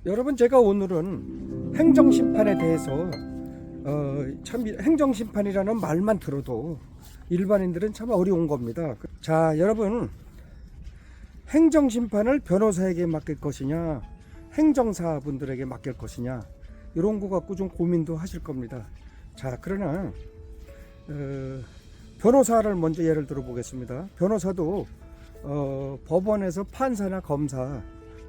여러분, 제가 오늘은 행정심판에 대해서 참 행정심판이라는 말만 들어도 일반인들은 참 어려운 겁니다. 자, 여러분, 행정심판을 변호사에게 맡길 것이냐 행정사분들에게 맡길 것이냐, 이런 거 갖고 좀 고민도 하실 겁니다. 자, 그러나 변호사를 먼저 예를 들어 보겠습니다. 변호사도 법원에서 판사나 검사,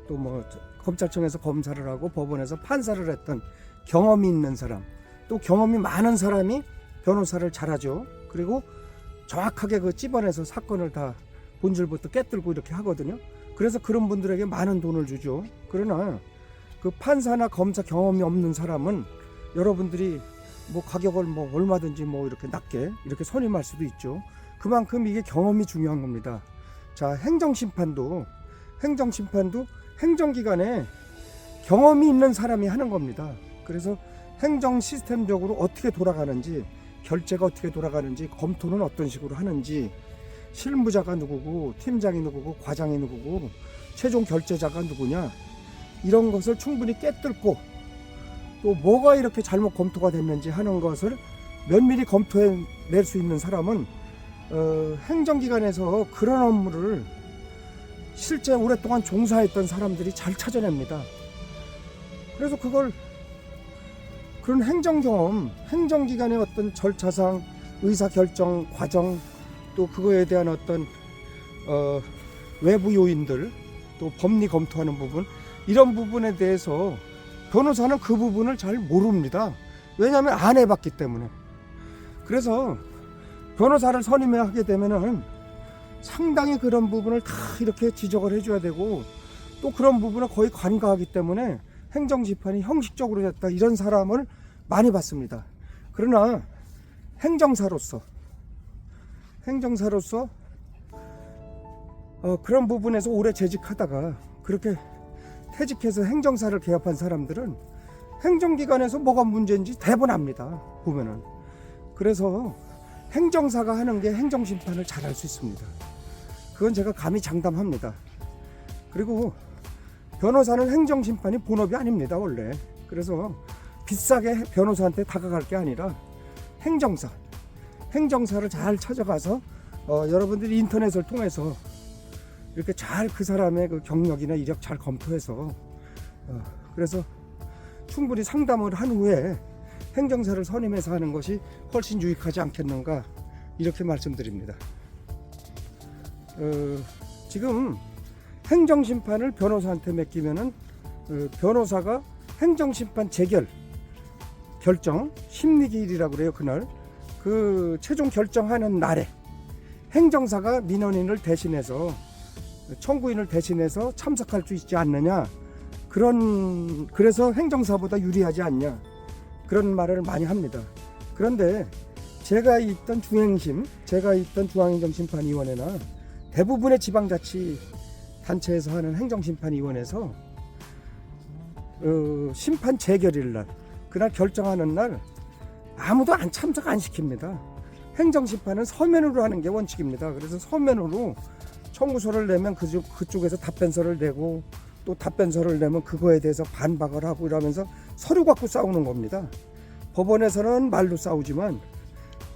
또 뭐 검찰청에서 검사를 하고 법원에서 판사를 했던 경험이 있는 사람, 또 경험이 많은 사람이 변호사를 잘하죠. 그리고 정확하게 그 찝어내서 사건을 다 본질부터 깨뜨리고 이렇게 하거든요. 그래서 그런 분들에게 많은 돈을 주죠. 그러나 그 판사나 검사 경험이 없는 사람은 여러분들이 뭐 가격을 뭐 얼마든지 뭐 이렇게 낮게 이렇게 선임할 수도 있죠. 그만큼 이게 경험이 중요한 겁니다. 자, 행정심판도 행정기관에 경험이 있는 사람이 하는 겁니다. 그래서 행정 시스템적으로 어떻게 돌아가는지, 결제가 어떻게 돌아가는지, 검토는 어떤 식으로 하는지, 실무자가 누구고, 팀장이 누구고, 과장이 누구고, 최종 결제자가 누구냐, 이런 것을 충분히 깨뚫고 또 뭐가 이렇게 잘못 검토가 됐는지 하는 것을 면밀히 검토해낼 수 있는 사람은 행정기관에서 그런 업무를 실제 오랫동안 종사했던 사람들이 잘 찾아냅니다. 그래서 그런 행정경험, 행정기관의 어떤 절차상, 의사결정 과정, 또 그거에 대한 어떤 외부 요인들, 또 법리 검토하는 부분, 이런 부분에 대해서 변호사는 그 부분을 잘 모릅니다. 왜냐하면 안 해봤기 때문에. 그래서 변호사를 선임하게 되면은 상당히 그런 부분을 다 이렇게 지적을 해줘야 되고, 또 그런 부분을 거의 관가하기 때문에 행정심판이 형식적으로 됐다, 이런 사람을 많이 봤습니다. 그러나 행정사로서 그런 부분에서 오래 재직하다가 그렇게 퇴직해서 행정사를 개업한 사람들은 행정기관에서 뭐가 문제인지 대부분 압니다, 보면은. 그래서 행정사가 하는 게 행정심판을 잘할 수 있습니다. 그건 제가 감히 장담합니다. 그리고 변호사는 행정심판이 본업이 아닙니다, 원래. 그래서 비싸게 변호사한테 다가갈 게 아니라 행정사를 잘 찾아가서 여러분들이 인터넷을 통해서 이렇게 잘 그 사람의 그 경력이나 이력 잘 검토해서 그래서 충분히 상담을 한 후에 행정사를 선임해서 하는 것이 훨씬 유익하지 않겠는가, 이렇게 말씀드립니다. 지금 행정심판을 변호사한테 맡기면은 변호사가 행정심판 결정 심리기일이라고 그래요. 그날 그 최종 결정하는 날에 행정사가 민원인을 대신해서, 청구인을 대신해서 참석할 수 있지 않느냐, 그래서 행정사보다 유리하지 않냐, 그런 말을 많이 합니다. 그런데 제가 있던 중앙행정심판위원회나 대부분의 지방자치단체에서 하는 행정심판위원회에서 심판 재결일 날, 그날 결정하는 날 아무도 참석 안 시킵니다. 행정심판은 서면으로 하는 게 원칙입니다. 그래서 서면으로 청구서를 내면 그쪽에서 답변서를 내고, 또 답변서를 내면 그거에 대해서 반박을 하고, 이러면서 서류 갖고 싸우는 겁니다. 법원에서는 말로 싸우지만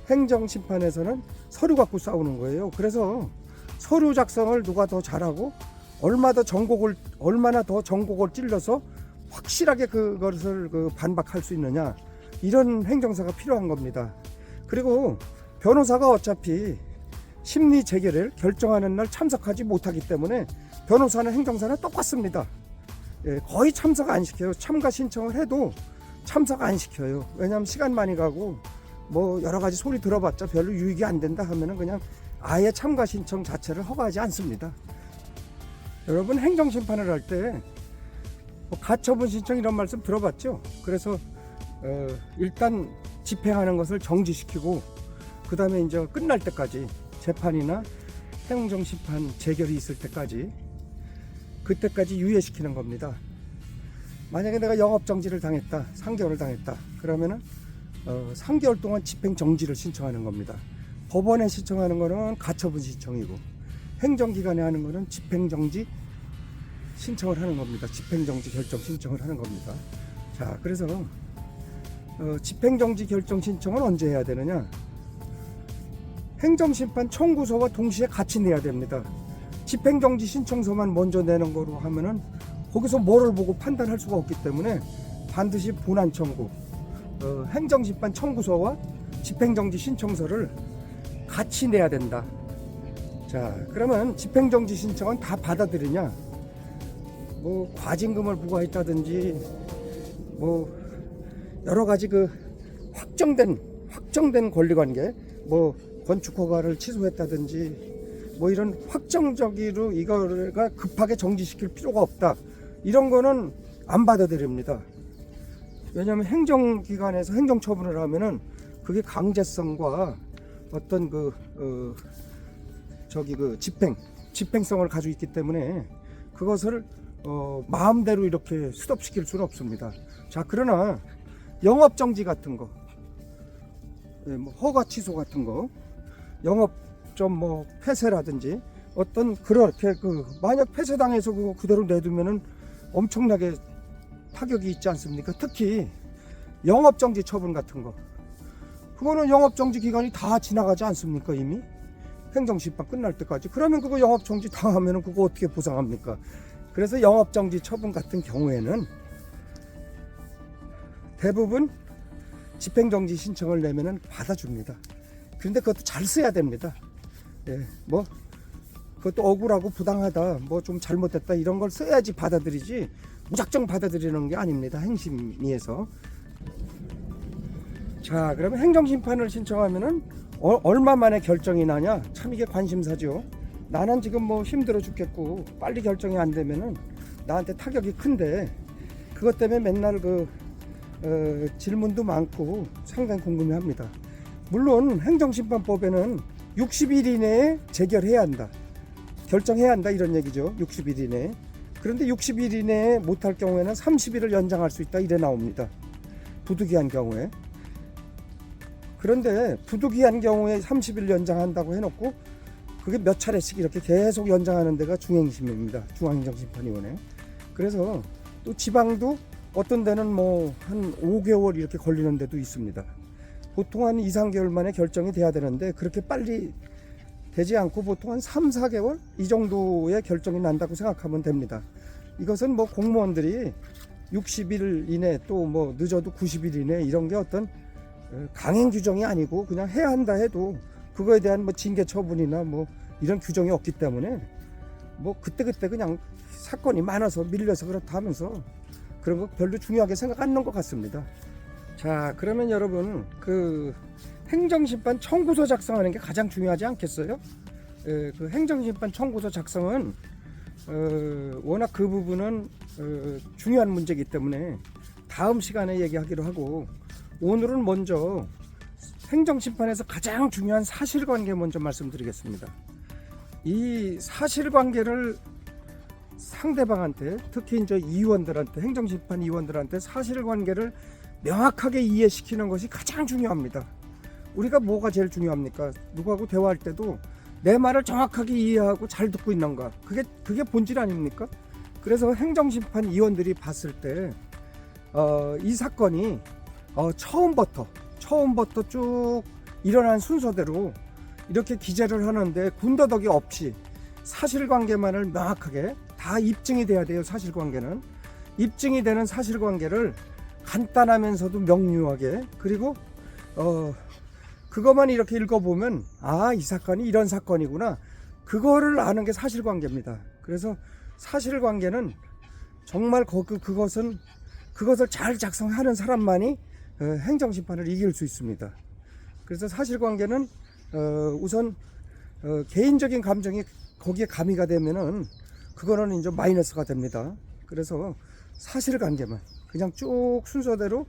행정심판에서는 서류 갖고 싸우는 거예요. 그래서 서류 작성을 누가 더 잘하고 얼마나 더 전곡을 찔러서 확실하게 그것을 반박할 수 있느냐, 이런 행정사가 필요한 겁니다. 그리고 변호사가 어차피 심리 재결을 결정하는 날 참석하지 못하기 때문에 변호사는 행정사는 똑같습니다. 거의 참석 안 시켜요. 참가 신청을 해도 참석 안 시켜요. 왜냐하면 시간 많이 가고 뭐 여러 가지 소리 들어봤자 별로 유익이 안 된다 하면은 그냥 아예 참가 신청 자체를 허가하지 않습니다. 여러분, 행정심판을 할 때 뭐 가처분 신청 이런 말씀 들어봤죠? 그래서 일단 집행하는 것을 정지시키고, 그 다음에 이제 끝날 때까지, 재판이나 행정심판 재결이 있을 때까지, 그때까지 유예시키는 겁니다. 만약에 내가 영업정지를 당했다, 3개월을 당했다, 그러면은 3개월 동안 집행정지를 신청하는 겁니다. 법원에 신청하는 거는 가처분 신청이고, 행정기관에 하는 거는 집행정지 신청을 하는 겁니다. 집행정지 결정 신청을 하는 겁니다. 자, 그래서 집행정지 결정 신청은 언제 해야 되느냐? 행정심판 청구서와 동시에 같이 내야 됩니다. 집행정지 신청서만 먼저 내는 거로 하면은 거기서 뭐를 보고 판단할 수가 없기 때문에 반드시 본안 청구, 행정심판 청구서와 집행정지 신청서를 같이 내야 된다. 자, 그러면 집행정지 신청은 다 받아들이냐? 뭐 과징금을 부과했다든지 뭐 여러 가지 그 확정된 권리관계, 뭐 건축허가를 취소했다든지 뭐 이런 확정적으로 이거가 급하게 정지시킬 필요가 없다. 이런 거는 안 받아들입니다. 왜냐하면 행정기관에서 행정처분을 하면은 그게 강제성과 어떤 집행성을 가지고 있기 때문에 그것을 마음대로 이렇게 스톱시킬 수는 없습니다. 자, 그러나 영업정지 같은 거, 뭐 허가 취소 같은 거, 영업점 뭐 폐쇄라든지 어떤 그렇게 만약 폐쇄당해서 그거 그대로 내두면은 엄청나게 타격이 있지 않습니까? 특히 영업정지 처분 같은 거, 그거는 영업정지 기간이 다 지나가지 않습니까? 이미 행정심판 끝날 때까지. 그러면 그거 영업정지 당하면은 그거 어떻게 보상합니까? 그래서 영업정지 처분 같은 경우에는 대부분 집행정지 신청을 내면은 받아줍니다. 그런데 그것도 잘 써야 됩니다. 예, 뭐 그것도 억울하고 부당하다, 뭐 좀 잘못됐다 이런 걸 써야지 받아들이지 무작정 받아들이는 게 아닙니다. 행심위에서. 자, 그러면 행정심판을 신청하면은 얼마 만에 결정이 나냐? 참 이게 관심사죠. 나는 지금 뭐 힘들어 죽겠고 빨리 결정이 안 되면은 나한테 타격이 큰데 그것 때문에 맨날 질문도 많고 상당히 궁금해합니다. 물론 행정심판법에는 60일 이내에 재결해야 한다, 결정해야 한다 이런 얘기죠. 60일 이내에. 그런데 60일 이내에 못할 경우에는 30일을 연장할 수 있다 이래 나옵니다. 부득이한 경우에. 그런데 부득이한 경우에 30일 연장한다고 해놓고 그게 몇 차례씩 이렇게 계속 연장하는 데가 중행심입니다. 중앙행정심판위원회. 그래서 또 지방도 어떤 데는 뭐 한 5개월 이렇게 걸리는 데도 있습니다. 보통 한 2, 3개월 만에 결정이 돼야 되는데 그렇게 빨리 되지 않고 보통 한 3, 4개월 이 정도의 결정이 난다고 생각하면 됩니다. 이것은 뭐 공무원들이 60일 이내 또 뭐 늦어도 90일 이내 이런 게 어떤 강행 규정이 아니고 그냥 해야 한다 해도 그거에 대한 뭐 징계 처분이나 뭐 이런 규정이 없기 때문에 뭐 그때그때 그냥 사건이 많아서 밀려서 그렇다 하면서 그런 거 별로 중요하게 생각 안 하는 것 같습니다. 자, 그러면 여러분 행정심판 청구서 작성하는 게 가장 중요하지 않겠어요? 그 행정심판 청구서 작성은 워낙 그 부분은 중요한 문제이기 때문에 다음 시간에 얘기하기로 하고, 오늘은 먼저 행정심판에서 가장 중요한 사실관계 먼저 말씀드리겠습니다. 이 사실관계를 상대방한테, 특히 이제 의원들한테, 행정심판 의원들한테 사실관계를 명확하게 이해시키는 것이 가장 중요합니다. 우리가 뭐가 제일 중요합니까? 누구하고 대화할 때도 내 말을 정확하게 이해하고 잘 듣고 있는가, 그게 본질 아닙니까? 그래서 행정심판 의원들이 봤을 때 이 사건이 처음부터 쭉 일어난 순서대로 이렇게 기재를 하는데 군더더기 없이 사실관계만을 명확하게 다 입증이 돼야 돼요. 사실관계는 입증이 되는 사실관계를 간단하면서도 명료하게, 그리고 그것만 이렇게 읽어보면 이 사건이 이런 사건이구나, 그거를 아는 게 사실관계입니다. 그래서 사실관계는 정말 그것을 잘 작성하는 사람만이 행정심판을 이길 수 있습니다. 그래서 사실관계는 우선 개인적인 감정이 거기에 가미가 되면은 그거는 이제 마이너스가 됩니다. 그래서 사실관계만 그냥 쭉 순서대로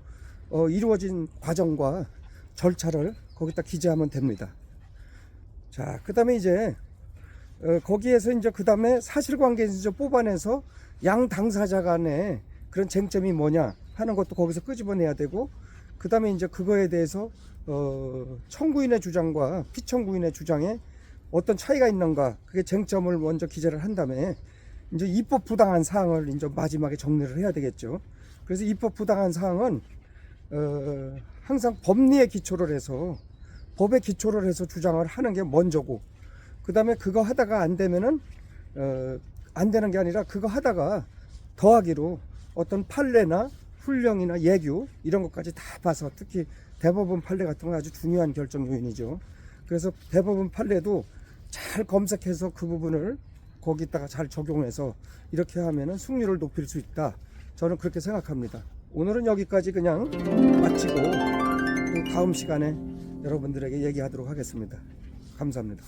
이루어진 과정과 절차를 거기다 기재하면 됩니다. 자, 그 다음에 이제 거기에서 이제 그 다음에 사실관계에서 이제 뽑아내서 양 당사자 간에 그런 쟁점이 뭐냐 하는 것도 거기서 끄집어내야 되고, 그 다음에 이제 그거에 대해서 청구인의 주장과 피청구인의 주장에 어떤 차이가 있는가, 그게 쟁점을 먼저 기재를 한 다음에 이제 입법 부당한 사항을 이제 마지막에 정리를 해야 되겠죠. 그래서 입법 부당한 사항은 항상 법리에 기초를 해서 법에 기초를 해서 주장을 하는 게 먼저고, 그 다음에 그거 하다가 안 되면은 안 되는 게 아니라 그거 하다가 더하기로 어떤 판례나 훈령이나 예규 이런 것까지 다 봐서, 특히 대법원 판례 같은 건 아주 중요한 결정 요인이죠. 그래서 대법원 판례도 잘 검색해서 그 부분을 거기다가 잘 적용해서 이렇게 하면은 승률을 높일 수 있다. 저는 그렇게 생각합니다. 오늘은 여기까지 그냥 마치고 또 다음 시간에 여러분들에게 얘기하도록 하겠습니다. 감사합니다.